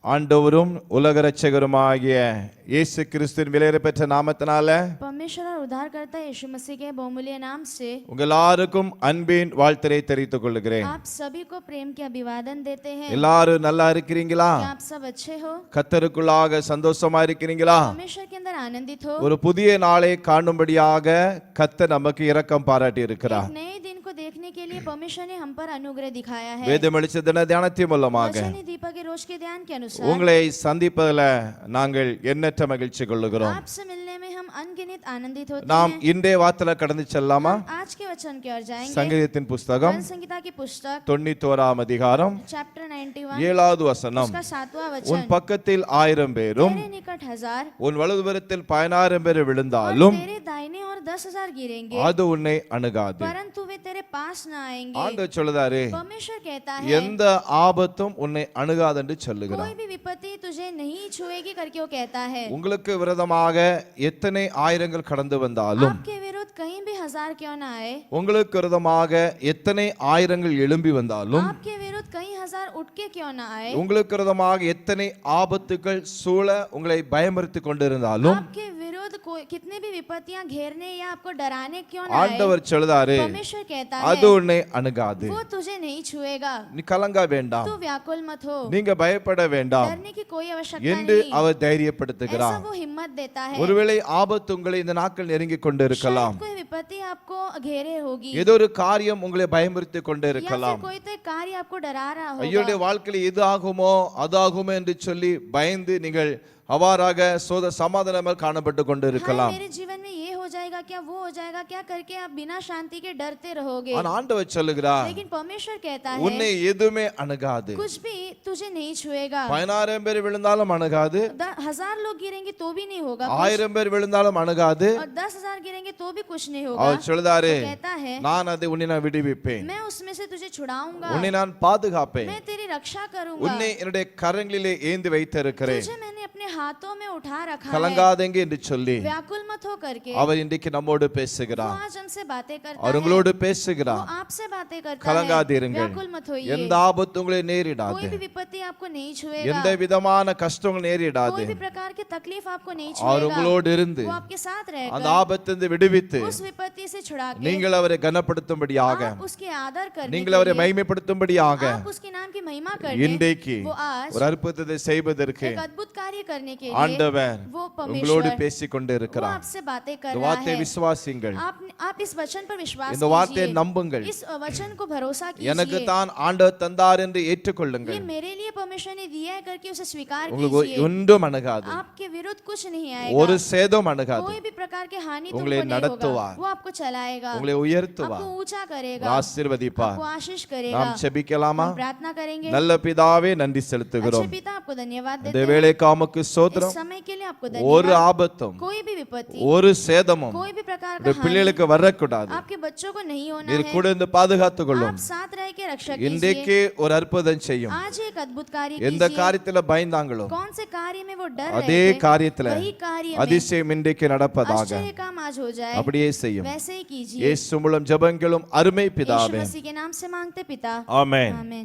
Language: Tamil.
ஆண்டவரும் உலக இரட்சகருமாகிய இயேசு கிறிஸ்துவின் விலையேறப்பெற்ற நாமத்தினால परमेश्वर और उद्धारकर्ता यीशु मसीह के बहुमूल्य नाम से உங்கள் எல்லாருக்கும் அன்பின் வாழ்த்தை தெரிவித்துக் கொள்கிறேன். आप सभी को प्रेम के अभिवादन देते हैं. எல்லாரும் நல்லா இருக்கிறீங்களா? क्या आप सब अच्छे हो? கர்த்தருக்குள்ளாக சந்தோஷமா இருக்கிறீங்களா? परमेश्वर के अंदर आनंदित हो? ஒரு புதிய நாளை காணும்படியாக கர்த்தர் நமக்கு இரக்கம் பாராட்டி இருக்கிறார். एक नए दिन को देखने के लिए परमेश्वर ने हम पर अनुग्रह दिखाया है. வேதம் வெளிச்ச தின தியானத்தின் மூலமாக वचन दीपक के रोज के ध्यान के अनुसार உங்களை சந்திப்பதில் நாங்கள் எண்ணற்ற மகிழ்ச்சி கொள்ளுகிறோம். आपसे मिलने में हम अनगिनत आनंदित होते நாம் हैं. இன்றைய வார்த்தையில கடந்து செல்லலாமா? आज के वचन की ओर जाएंगे. சங்கீதத்தின் புஸ்தகம் संगीता की पुस्तक 91ஆம் அதிகாரம் चैप्टर 91 7வது வசனம். उसका 7वां உன் वचन. பக்கத்தில் 1000 பேரும் तेरे निकट 1000 உன் வலதுபுறத்தில் 10000 பேர் விழுந்தாலும் तेरे दाहिने और 10,000 गिरेंगे அது உன்னை அணுகாது. परंतु वे तेरे पास न आएंगे. ஆண்டவர் சொல்லுதாரு, परमेश्वर कहता है எந்த ஆபத்தும் உன்னை அணுகாது என்று சொல்லுகிறார். कोई भी विपत्ति तुझे नहीं छुएगी करके वो कहता है. உங்களுக்கு விரோதமாக எத்தனை ஆயிரங்கள் கடந்து வந்தாலும், आपके विरुद्ध कहीं भी 1000 क्यों ना आए, உங்களுக்கு விரோதமாக எத்தனை ஆயிரங்கள் எழும்பி வந்தாலும், आपके विरुद्ध कहीं 1000 उठ के क्यों ना आए, உங்களுக்கு விரோதமாக எத்தனை ஆபத்துகள் சூழ உங்களை பயமுறுத்தி கொண்டிருந்தாலும், आपके विरुद्ध कितने भी विपत्तियां घेरने या आपको डराने क्यों ना आए, ஆண்டவர் சொல்லுதாரு, परमेश्वर कहता அது है உன்னை அணுகாது. वो तुझे नहीं छुएगा. நீ கலங்க வேண்டாம், तू व्याकुल मत हो, நீங்க பயப்பட வேண்டாம் डरने की कोई आवश्यकता என்று नहीं. அவர் ऐसा தைரியப்படுத்துகிறார். वो हिम्मत देता है. ஒருவேளை ஆபத்து உங்களை இந்த நாட்கள் நெருங்கி கொண்டு இருக்கலாம். शायद कोई विपत्ति आपको घेरे होगी ஏதோ ஒரு காரியம் உங்களை பயமுறுத்தி கொண்டு या फिर இருக்கலாம். कोई तो एक कार्य आपको डरा रहा ஐயோ होगा. வாழ்க்கையில் இது ஆகுமோ அது ஆகுமோ என்று சொல்லி பயந்து நீங்கள் அவ்வாறாக சமாதானமாக காணப்பட்டு கொண்டு हाँ, இருக்கலாம். मेरे जीवन में ये हो जाएगा क्या, वो हो जाएगा क्या करके आप बिना शांति के डरते रहोगे. ஆனா ஆண்டவர் சொல்லுகிறார், लेकिन परमेश्वर कहता உன்னை है எதுவுமே அணுகாது. कुछ भी तुझे नहीं छुएगा. 10000 பேர் விழுந்தாலும் அணுகாது, 1000 लोग गिरेंगे तो भी नहीं होगा कुछ, 1000 பேர் விழுந்தாலும் அணுகாது. और 10,000 गिरेंगे तो भी कुछ नहीं होगा. அவர் சொல்லுதாரு, वो कहता है நான் அதை உன்னை நான் விடுவிப்பேன், मैं उसमें से तुझे छुड़ाऊंगा, உன்னை நான் பாதுகாப்பேன், मैं तेरी रक्षा करूंगा, உன்னை என்னுடைய கரங்களிலே ஏந்தி வைத்திருக்கிறேன், तुझे मैंने अपने हाथों में उठा रखा है. கலங்காதேங்க என்று சொல்லி व्याकुल मत हो करके அவர் இன்றைக்கு நம்மோடு वो பேசுகிறார். आज हमसे बातें करता அவர் है. உங்களோடு वो பேசுகிறார். आपसे बातें करता है. கலங்காதீருங்கள், व्याकुल मत होइए. எந்த ஆபத்து உங்களை நேரிடாது, कोई भी विपत्ति आपको नहीं छुएगा. எந்த விதமான கஷ்டங்கள் நேரிடாது. कोई भी प्रकार की तकलीफ आपको नहीं அவர் छुएगा. உங்களோடு இருந்து वो आपके साथ அந்த रहेगा. ஆபத்திலிருந்து விடுவித்து उस विपत्ति से छुड़ा के நீங்கள் அவரை கனப்படுத்தும்படியாக, आप उसके आदर करने நீங்கள் के அவரை लिए, மகிமைப்படுத்தும்படியாக आप उसके नाम की महिमा करने, இன்றைக்கு वो आज ஒரு அற்புதத்தை செய்வதற்கு एक अद्भुत कार्य करने के लिए ஆண்டவர் वो உங்களோடு परमेश्वर பேசிக் கொண்டு वो இருக்கிறார். आपसे बातें कर இந்த रहा வார்த்தையை है. விசுவாசிங்கள், आप इस वचन पर विश्वास இந்த வார்த்தையை कीजिए. நம்புங்கள், इस वचन को भरोसा எனக்கு कीजिए. தான் ஆண்டவர் தந்தார் என்று ये ஏற்றுக்கொள்ளுங்கள். मेरे लिए परमेश्वर ने दिया है करके उसे स्वीकार உங்களுக்கு कीजिए. ஒன்றும் அணுகாது, आपके विरुद्ध कुछ नहीं ஒரு आएगा. சேதம் அணுகாது. कोई भी प्रकार के हानि तुमको உங்களை नहीं होगा. நடத்துவார், वो आपको चलाएगा, உங்களை உயர்த்துவார், आपको ऊंचा करेगा, ஆசீர்வதிப்பார். आपको आशीष करेगा. நாம் செபிக்கலாமா? हम प्रार्थना करेंगे. நல்ல பிதாவே, நன்றி अच्छे செலுத்துகிறோம். पिता, आपको धन्यवाद இந்த देते हैं. வேளைக்காமக்கு इस ஸ்தோத்திரம். समय के लिए आपको ஒரு धन्यवाद. ஆபத்தும் कोई भी विपत्ति, ஒரு சேதமும் कोई भी प्रकार இந்த का हानि பிள்ளைகளுக்கு வரக்கூடாது. आपके बच्चों को नहीं होना நீர் है. கூட இருந்து பாதுகாத்துக் கொள்ளும். आप साथ रह के रक्षा இன்றைக்கு कीजिए. ஒரு அற்புதம் செய்யும். आज एक अद्भुत कार्य எந்த कीजिए. காரியத்துல பயந்தாங்களோ कौन से कार्य में वो डर அதே रहे थे, காரியத்துல वही कार्य में அதிசயம் இன்றைக்கு நடப்பதாக आश्चर्य काम आज हो जाए. அப்படியே செய்யும். वैसे ही कीजिए. இயேசு மூலம் ஜெபங்களும் அருமை यीशु பிதாவே, मसीह के नाम से मांगते पिता. ஆமென். आमीन.